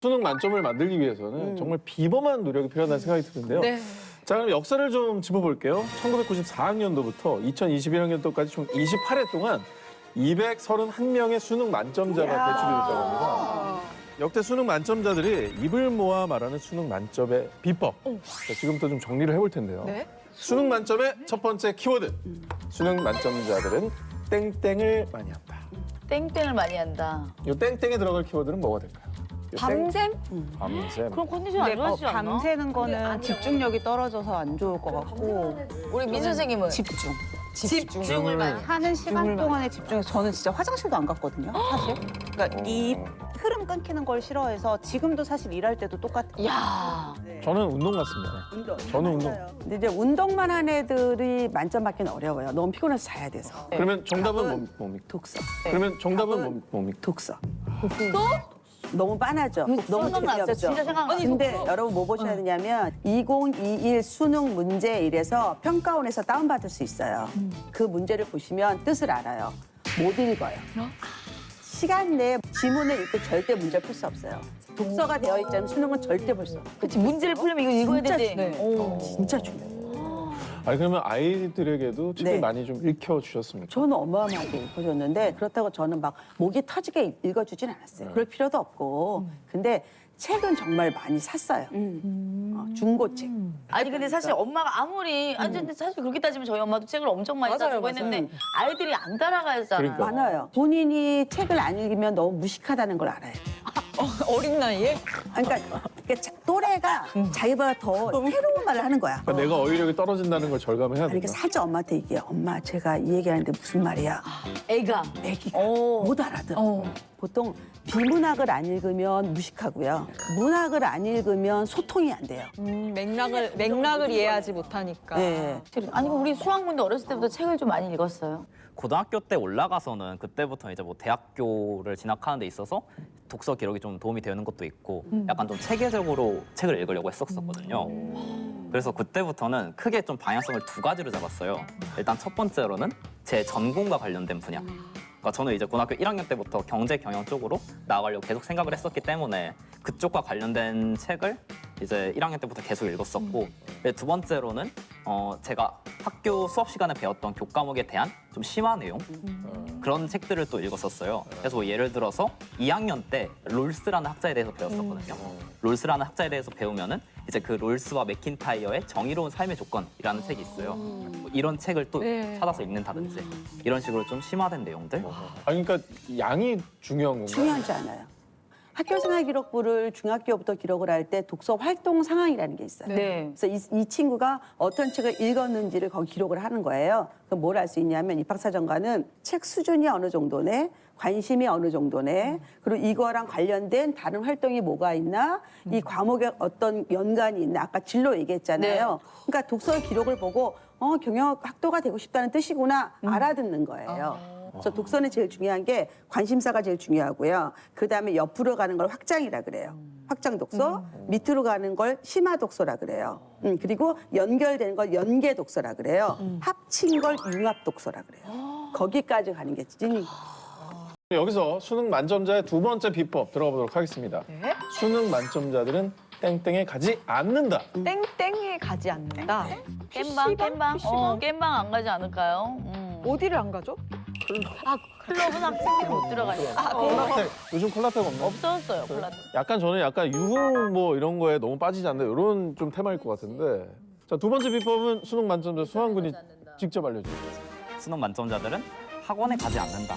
수능 만점을 만들기 위해서는 정말 비범한 노력이 필요하다는 생각이 드는데요. 네. 자, 그럼 역사를 좀 짚어볼게요. 1994학년도부터 2021학년도까지 총 28회 동안 231명의 수능 만점자가 배출이 됐다고 합니다. 역대 수능 만점자들이 입을 모아 말하는 수능 만점의 비법. 자, 지금부터 좀 정리를 해볼 텐데요. 네. 수능 만점의 첫 번째 키워드. 수능 만점자들은 땡땡을 많이 한다. 땡땡을 많이 한다. 이 땡땡에 들어갈 키워드는 뭐가 될까요? 요 밤샘? 밤샘. 그럼 컨디션 안 좋아지지 않나? 밤새는 거는 집중력이 떨어져서 안 좋을 것 같고 우리 민 선생님은 집중. 집중을 많이 하는 시간 동안에 집중해서 저는 진짜 화장실도 안 갔거든요, 사실. 그러니까 이 흐름 끊기는 걸 싫어해서 지금도 사실 일할 때도 똑같아요. 야. 저는 운동 같습니다. 운동. 저는 운동. 근데 이제 운동만 한 애들이 만점 받기는 어려워요. 너무 피곤해서 자야 돼서. 그러면 정답은 답은 뭡니까? 독서. 그러면 정답은 답은 뭡니까? 독서. 너무 빤하죠. 너무 생각났어. 재미없죠. 진짜 생각났어. 근데 여러분 뭐 보셔야 되냐면 2021 수능 문제일에서 평가원에서 다운받을 수 있어요. 그 문제를 보시면 뜻을 알아요. 못 읽어요. 시간 내에 지문을 읽고 절대 문제를 풀 수 없어요. 독서가 되어 있자면 수능은 절대 볼 수 없어요. 그치, 문제를 풀려면 이거 읽어야 진짜 되는데. 중요해요. 진짜 중요해요. 아니 그러면 아이들에게도 책을 네. 많이 좀 읽혀주셨습니까? 저는 어마어마하게 읽어줬는데 그렇다고 저는 막 목이 터지게 읽어주진 않았어요. 그럴 필요도 없고. 근데 책은 정말 많이 샀어요. 중고책. 아니 근데 사실 엄마가 아무리 아니 근데 사실 그렇게 따지면 저희 엄마도 책을 엄청 많이 맞아요, 사주고 했는데 아이들이 안 따라가잖아. 그러니까. 많아요. 본인이 책을 안 읽으면 너무 무식하다는 걸 알아야 돼요. 어린 나이에? 그러니까 또래가 자기보다 더 새로운 말을 하는 거야. 그러니까 내가 어휘력이 떨어진다는 걸 절감해야 이렇게 된다. 살짝 엄마한테 얘기해. 엄마, 제가 이 얘기하는데 무슨 말이야? 애가. 애기가 못 알아들어. 보통 비문학을 안 읽으면 무식하고요. 문학을 안 읽으면 소통이 안 돼요. 맥락을 이해하지 못하니까. 네. 아니 우리 수학문도 어렸을 때부터 책을 좀 많이 읽었어요. 고등학교 때 올라가서는 그때부터 이제 뭐 대학교를 진학하는 데 있어서 독서 기록이 좀 도움이 되는 것도 있고 약간 좀 체계적으로 책을 읽으려고 했었거든요. 그래서 그때부터는 크게 좀 방향성을 두 가지로 잡았어요. 일단 첫 번째로는 제 전공과 관련된 분야. 그러니까 저는 이제 고등학교 1학년 때부터 경제 경영 쪽으로 나아가려고 계속 생각을 했었기 때문에 그쪽과 관련된 책을 이제 1학년 때부터 계속 읽었었고 두 번째로는 제가 학교 수업 시간에 배웠던 교과목에 대한 좀 심화 내용 그런 책들을 또 읽었었어요. 그래서 뭐 예를 들어서 2학년 때 롤스라는 학자에 대해서 배웠었거든요. 롤스라는 학자에 대해서 배우면은 이제 그 롤스와 맥킨타이어의 정의로운 삶의 조건이라는 책이 있어요. 뭐 이런 책을 또 찾아서 읽는다든지 이런 식으로 좀 심화된 내용들. 아니 그러니까 양이 중요한 건가요? 중요하지 않아요. 학교생활 기록부를 중학교부터 기록을 할 때 독서 활동 상황이라는 게 있어요. 네. 그래서 이 친구가 어떤 책을 읽었는지를 거기 기록을 하는 거예요. 그럼 뭘 알 수 있냐면 입학사정관은 책 수준이 어느 정도네, 관심이 어느 정도네, 그리고 이거랑 관련된 다른 활동이 뭐가 있나, 이 과목에 어떤 연관이 있나, 아까 진로 얘기했잖아요. 그러니까 독서 기록을 보고 경영학 학도가 되고 싶다는 뜻이구나 알아듣는 거예요. 그래서 독서는 제일 중요한 게 관심사가 제일 중요하고요. 그다음에 옆으로 가는 걸 확장이라 그래요. 확장 독서, 밑으로 가는 걸 심화 독서라 그래요. 그리고 연결되는 걸 연계 독서라 그래요. 합친 걸 융합 독서라 그래요. 거기까지 가는 게 찐. 여기서 수능 만점자의 두 번째 비법 들어가 보도록 하겠습니다. 네. 수능 만점자들은 땡땡에 가지 않는다. 땡땡에 가지 않는다. 겜방, 겜방. 겜방 안 가지 않을까요? 어디를 안 가죠? 클럽은 학생들이 못 들어가니까. 콜라텍. 요즘 콜라텍 없나요? 없어졌어요, 콜라. 약간 저는 약간 유흥 뭐 이런 거에 너무 빠지지 않나 이런 좀 테마일 것 같은데. 자, 두 번째 비법은 수능 만점자 수환군이 직접 알려주세요. 수능 만점자들은 학원에 가지 않는다.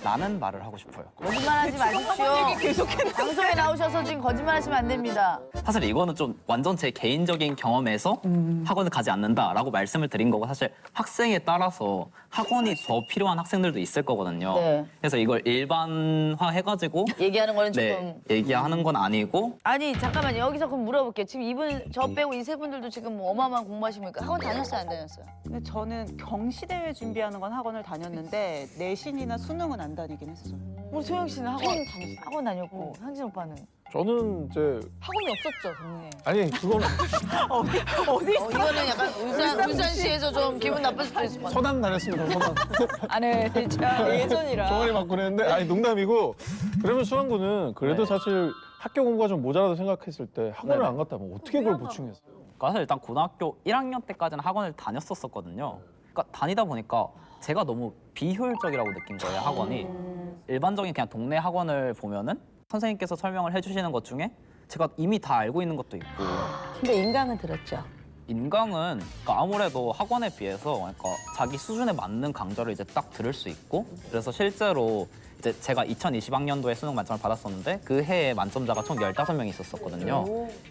라는 말을 하고 싶어요. 거짓말하지 마십시오. 방송에 나오셔서 지금 거짓말하시면 안 됩니다. 사실 이거는 좀 완전 제 개인적인 경험에서 학원을 가지 않는다라고 말씀을 드린 거고 사실 학생에 따라서 학원이 더 필요한 학생들도 있을 거거든요. 네. 그래서 이걸 일반화해가지고 얘기하는 거는 조금. 네, 얘기하는 건 아니고 아니 잠깐만요. 여기서 그럼 물어볼게요. 지금 이분 저 빼고 이 세 분들도 지금 뭐 어마어마한 공부하시니까 학원 다녔어요, 안 다녔어요? 근데 저는 경시대회 준비하는 건 학원을 다녔는데 내신이나 수능은 안 다니긴 했어요. 우리 소영 씨는 학원 다녔고 상진 오빠는 저는 이제 학원이 없었죠, 동네에. 아니 그건 이거는 약간 울산시에서 좀 기분 나쁠 수도 있을 것 같아요. 서단 다녔습니다. 서단. 아네, 진짜 예전이라. 종아리 맞고 그랬는데 아니 농담이고 그러면 수환군은 그래도 사실 학교 공부가 좀 모자라다 생각했을 때 학원을 네네. 안 갔다면 어떻게 그걸 보충했어요? 사실 일단 고등학교 1학년 때까지는 학원을 다녔었거든요. 그러니까 다니다 보니까 제가 너무 비효율적이라고 느낀 거예요, 학원이. 일반적인 그냥 동네 학원을 보면은 선생님께서 설명을 해주시는 것 중에 제가 이미 다 알고 있는 것도 있고 근데 인강은 들었죠. 인강은 그러니까 아무래도 학원에 비해서 그러니까 자기 수준에 맞는 강좌를 이제 딱 들을 수 있고 그래서 실제로 이제 제가 2020학년도에 수능 만점을 받았었는데 그 해에 만점자가 총 15명이 있었거든요.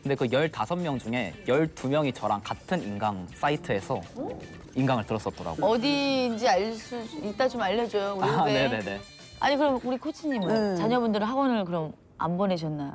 근데 그 15명 중에 12명이 저랑 같은 인강 사이트에서 인강을 들었었더라고요. 어디인지 알 수 있다 좀 알려줘요, 우리 후배. 네네네. 아니 그럼 우리 코치님은 자녀분들은 학원을 그럼 안 보내셨나요?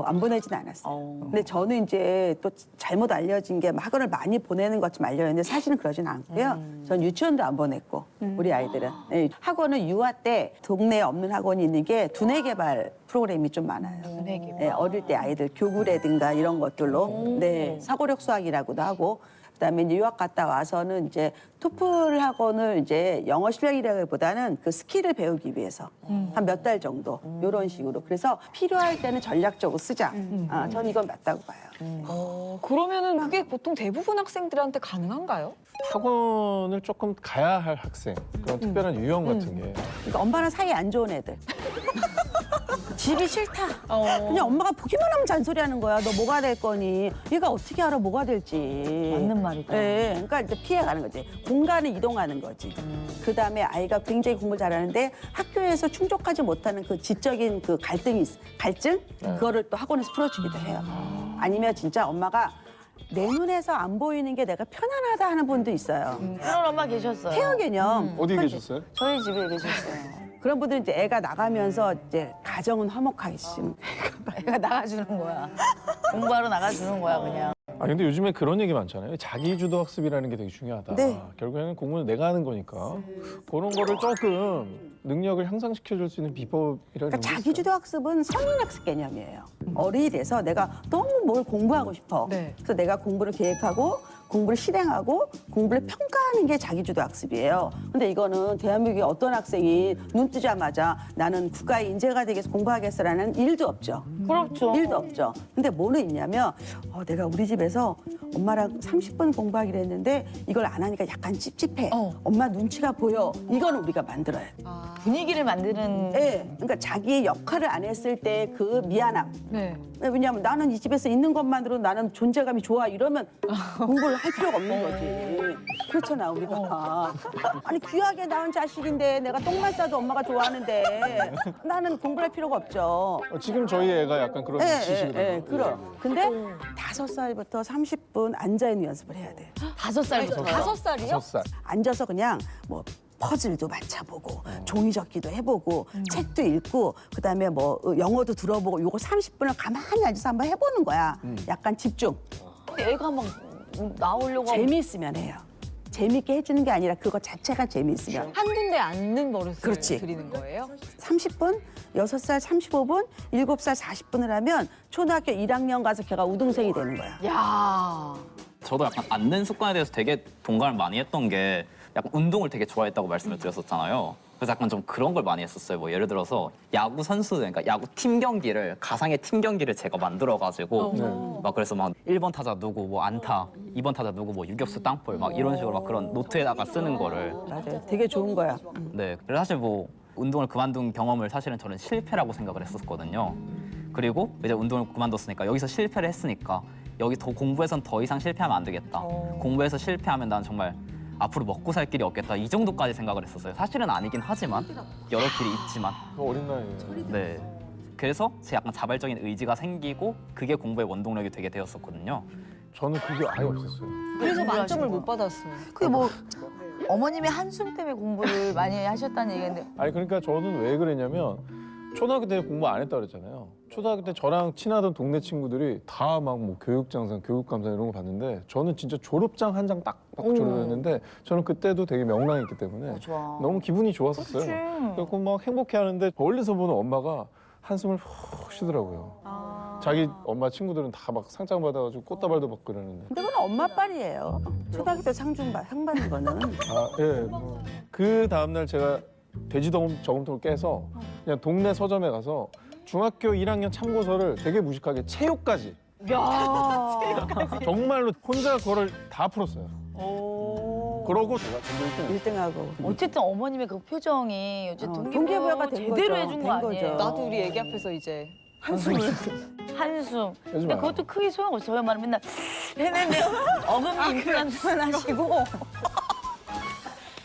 안 보내진 않았어요. 근데 저는 이제 또 잘못 알려진 게 학원을 많이 보내는 것좀 알려졌는데 사실은 그러진 않고요. 전 유치원도 안 보냈고 우리 아이들은. 네, 학원은 유아 때 동네에 없는 학원이 있는 게 두뇌 개발 프로그램이 좀 많아요. 두뇌 개발. 네, 어릴 때 아이들 교구라든가 이런 것들로 네, 사고력 수학이라고도 하고 그다음에 이제 유학 갔다 와서는 이제 토플 학원을 이제 영어 실력이라기보다는 그 스킬을 배우기 위해서 한 몇 달 정도 이런 식으로 그래서 필요할 때는 전략적으로 쓰자. 전 이건 맞다고 봐요. 그러면은 그게 보통 대부분 학생들한테 가능한가요? 학원을 조금 가야 할 학생 그런 특별한 유형 같은 게 그러니까 엄마랑 사이 안 좋은 애들. 집이 싫다. 그냥 엄마가 보기만 하면 잔소리하는 거야. 너 뭐가 될 거니? 얘가 어떻게 알아 뭐가 될지. 맞는 말이다. 네, 그러니까 이제 피해가는 거지. 공간을 이동하는 거지. 그다음에 아이가 굉장히 공부를 잘하는데 학교에서 충족하지 못하는 그 지적인 그 갈증? 그거를 또 학원에서 풀어주기도 해요. 아니면 진짜 엄마가 내 눈에서 안 보이는 게 내가 편안하다 하는 분도 있어요. 그런 엄마 계셨어요. 케어 개념. 어디 계셨어요? 저희 집에 계셨어요. 그런 분들은 이제 애가 나가면서 이제 가정은 화목하기 싫은. 애가 나가주는 거야. 공부하러 나가주는 거야 그냥. 아 근데 요즘에 그런 얘기 많잖아요. 자기주도 학습이라는 게 되게 중요하다. 네. 결국에는 공부는 내가 하는 거니까 그런 거를 조금 능력을 향상시켜줄 수 있는 비법이라는 그러니까 게 자기주도 학습은 성인학습 개념이에요. 어른이 돼서 내가 너무 뭘 공부하고 싶어. 네. 그래서 내가 공부를 계획하고 공부를 실행하고 공부를 평가하는 게 자기주도 학습이에요. 근데 이거는 대한민국의 어떤 학생이 눈 뜨자마자 나는 국가의 인재가 되겠어 공부하겠어라는 일도 없죠. 그렇죠. 일도 없죠. 근데 뭐는 있냐면 내가 우리 집에서 엄마랑 30분 공부하기로 했는데 이걸 안 하니까 약간 찝찝해. 엄마 눈치가 보여. 이거는 우리가 만들어야 돼. 분위기를 만드는. 네, 그러니까 자기의 역할을 안 했을 때 그 미안함. 네. 왜냐하면 나는 이 집에서 있는 것만으로 나는 존재감이 좋아 이러면 공부를 할 필요가 없는 거지. 그렇잖아 우리가. 아니 귀하게 낳은 자식인데 내가 똥만 싸도 엄마가 좋아하는데 나는 공부할 필요가 없죠. 지금 저희 애가 약간 그런 위치시거든요. 그럼. 근데 5살부터 30분 앉아 있는 연습을 해야 돼. 5살부터. 5살이요? 6살. 앉아서 그냥 뭐 퍼즐도 맞춰보고 종이 접기도 해보고 책도 읽고 그다음에 뭐 영어도 들어보고 요거 30분을 가만히 앉아서 한번 해보는 거야. 약간 집중. 애가 막 나오려고 하면 재미있으면 해요. 재미있게 해주는 게 아니라 그거 자체가 재미있으면. 한 군데 앉는 버릇을 그렇지. 드리는 거예요? 30분, 6살 35분, 7살 40분을 하면 초등학교 1학년 가서 걔가 우등생이 되는 거야. 야. 저도 약간 앉는 습관에 대해서 되게 동감을 많이 했던 게 약간 운동을 되게 좋아했다고 말씀을 드렸었잖아요. 그래서 약간 좀 그런 걸 많이 했었어요. 뭐 예를 들어서 야구 선수들, 그러니까 야구 팀 경기를 가상의 팀 경기를 제가 만들어가지고 막 그래서 막 1번 타자 누구 뭐 안타, 2번 타자 누구 뭐 유격수 땅볼 막 이런 식으로 막 그런 노트에다가 쓰는 거를 맞아요. 되게 좋은 거야. 네, 그래서 사실 뭐 운동을 그만둔 경험을 사실은 저는 실패라고 생각을 했었거든요. 그리고 이제 운동을 그만뒀으니까 여기서 실패를 했으니까 여기 더 공부에선 더 이상 실패하면 안 되겠다. 공부에서 실패하면 난 정말 앞으로 먹고 살 길이 없겠다. 이 정도까지 생각을 했었어요. 사실은 아니긴 하지만 여러 길이 있지만. 어린 나이에. 네. 그래서 제 약간 자발적인 의지가 생기고 그게 공부의 원동력이 되게 되었었거든요. 저는 그게 아예 없었어요. 그래서 공부를 만점을 하신 못 받았어요. 그게 뭐 어머님의 한숨 때문에 공부를 많이 하셨다는 얘기인데 아니 그러니까 저는 왜 그랬냐면 초등학교 때 공부 안 했다 그랬잖아요. 초등학교 때 저랑 친하던 동네 친구들이 다 막 뭐 교육장상, 교육감상 이런 거 봤는데 저는 진짜 졸업장 한 장 딱 받고 졸업했는데 저는 그때도 되게 명랑했기 때문에 좋아. 너무 기분이 좋았었어요. 그래서 막 행복해하는데 멀리서 보는 엄마가 한숨을 푹 쉬더라고요. 자기 엄마 친구들은 다 막 상장 받아가지고 꽃다발도 받고 그러는데. 근데 그건 엄마 빨이에요. 초등학교 때 상 받는 거는. 아, 예. 그 다음날 제가 돼지 저금통을 깨서 그냥 동네 서점에 가서 중학교 1학년 참고서를 되게 무식하게 체육까지 야. 정말로 혼자 그거를 다 풀었어요. 그러고 제가 전교 1등. 1등하고. 어쨌든 어머님의 그 표정이 어쨌든 동기부여가 된 제대로 거죠. 해준 된 거 아니에요? 거죠. 나도 우리 애기 앞에서 이제 한숨. 하지 근데 마요. 그것도 크게 소용없어요. 저희 엄마는 맨날 해내네. 어금니 임플란트만 하시고.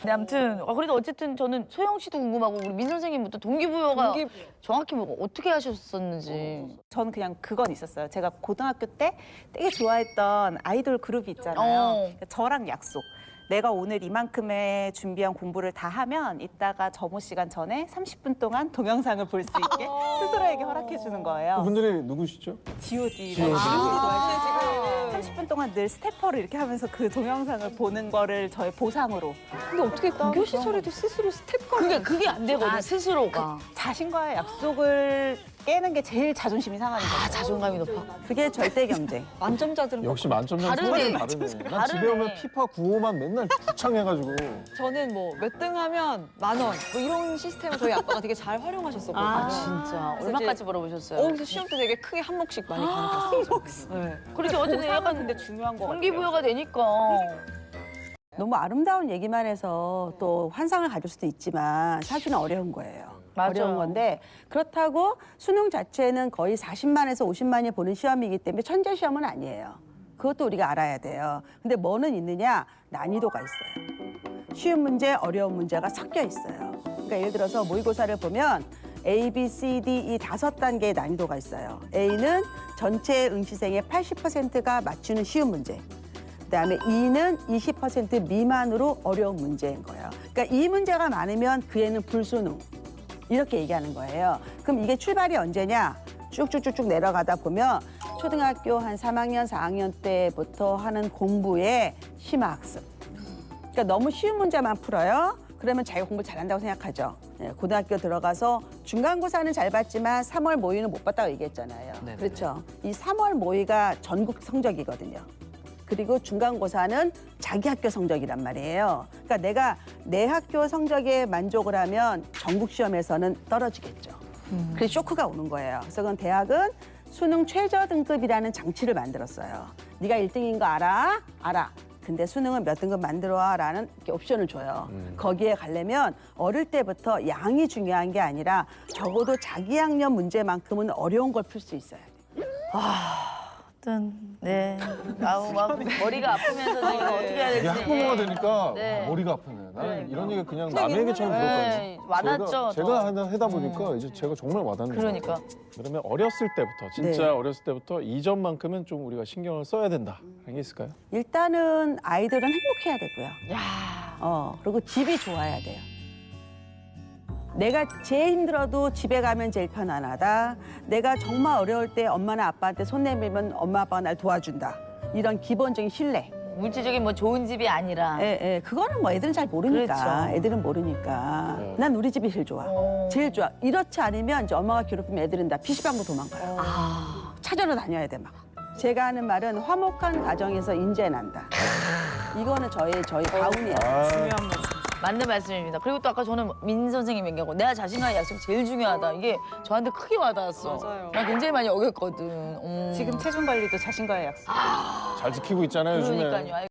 네, 아무튼 그래도 어쨌든 저는 소영 씨도 궁금하고 우리 민 선생님부터 동기부여가 정확히 뭐 어떻게 하셨었는지. 저는 그냥 그건 있었어요. 제가 고등학교 때 되게 좋아했던 아이돌 그룹이 있잖아요. 저랑 약속. 내가 오늘 이만큼의 준비한 공부를 다 하면 이따가 점호 시간 전에 30분 동안 동영상을 볼 수 있게 스스로에게 허락해 주는 거예요. 그분들이 누구시죠? G.O.D를 G.O.D. 지금 30분 동안 늘 스태퍼를 이렇게 하면서 그 동영상을 보는 거를 저의 보상으로. 근데 어떻게 고교 시절에도 스스로 스텝과 그게 안 되거든 스스로가. 자신과의 약속을 깨는 게 제일 자존심이 상하는 거예요. 자존감이 높아. 그게 절대 경쟁. 만점자들은 역시 만점자는 다르네. 다르네. 난 다르네. 집에 오면 피파 95만 맨날 구창해가지고 저는 뭐 몇 등 하면 10,000원 뭐 이런 시스템을 저희 아빠가 되게 잘 활용하셨었거든요. 아 진짜 그래서 얼마까지 이제 벌어보셨어요? 그래서 시험 때 되게 크게 한 몫씩 많이 가져갔어요. 네. 그렇게 어쨌든 보상은 약간 근데 중요한 거 같아요. 동기부여가 되니까. 너무 아름다운 얘기만 해서 또 환상을 가질 수도 있지만 사실은 어려운 거예요. 맞아요. 어려운 건데 그렇다고 수능 자체는 거의 40만에서 50만이 보는 시험이기 때문에 천재 시험은 아니에요. 그것도 우리가 알아야 돼요. 근데 뭐는 있느냐? 난이도가 있어요. 쉬운 문제, 어려운 문제가 섞여 있어요. 그러니까 예를 들어서 모의고사를 보면 A, B, C, D, E 5단계의 난이도가 있어요. A는 전체 응시생의 80%가 맞추는 쉬운 문제. 그다음에 E는 20% 미만으로 어려운 문제인 거예요. 그러니까 이 문제가 많으면 그 애는 불수능. 이렇게 얘기하는 거예요. 그럼 이게 출발이 언제냐? 쭉쭉쭉쭉 내려가다 보면 초등학교 한 3학년, 4학년 때부터 하는 공부의 심화학습. 그러니까 너무 쉬운 문제만 풀어요. 그러면 자기가 공부 잘한다고 생각하죠. 네, 고등학교 들어가서 중간고사는 잘 봤지만 3월 모의는 못 봤다고 얘기했잖아요. 네네네. 그렇죠. 이 3월 모의가 전국 성적이거든요. 그리고 중간고사는 자기 학교 성적이란 말이에요. 그러니까 내가 내 학교 성적에 만족을 하면 전국 시험에서는 떨어지겠죠. 그래서 쇼크가 오는 거예요. 그래서 그건 대학은 수능 최저 등급이라는 장치를 만들었어요. 네가 1등인 거 알아? 알아. 근데 수능은 몇 등급 만들어와라는 이렇게 옵션을 줘요. 거기에 가려면 어릴 때부터 양이 중요한 게 아니라 적어도 자기 학년 문제만큼은 어려운 걸 풀 수 있어야 돼요. 어떤 네. 아우 막 머리가 아프면서 지금 어떻게 해야 이게 될지. 학부모가 되니까 네. 머리가 아프네. 나는 네. 이런 얘기 그냥 남의 얘기처럼 네, 들었거든요. 와닿죠, 제가 저. 하다 보니까 이제 제가 정말 와닿는 그러니까. 거예요. 그러면 어렸을 때부터 진짜 네. 어렸을 때부터 이 점만큼은 좀 우리가 신경을 써야 된다. 그런 게 있을까요? 일단은 아이들은 행복해야 되고요. 야. 그리고 집이 좋아야 돼요. 내가 제일 힘들어도 집에 가면 제일 편안하다. 내가 정말 어려울 때 엄마나 아빠한테 손 내밀면 엄마 아빠가 날 도와준다. 이런 기본적인 신뢰. 물질적인 뭐 좋은 집이 아니라. 그거는 뭐 애들은 잘 모르니까. 그렇죠. 애들은 모르니까. 네. 난 우리 집이 제일 좋아. 어. 제일 좋아. 이렇지 않으면 이제 엄마가 괴롭히면 애들은 다 PC방도 도망가요. 아. 찾으러 다녀야 돼 막. 제가 하는 말은 화목한 가정에서 인재 난다. 이거는 저희 가훈이에요. 중요한 말씀. 맞는 말씀입니다. 그리고 또 아까 저는 민 선생님 얘기하고 내가 자신과의 약속이 제일 중요하다. 이게 저한테 크게 와닿았어. 맞아요. 나 굉장히 많이 어겼거든. 지금 체중 관리도 자신과의 약속. 잘 지키고 있잖아요, 요즘에. 그러니까요.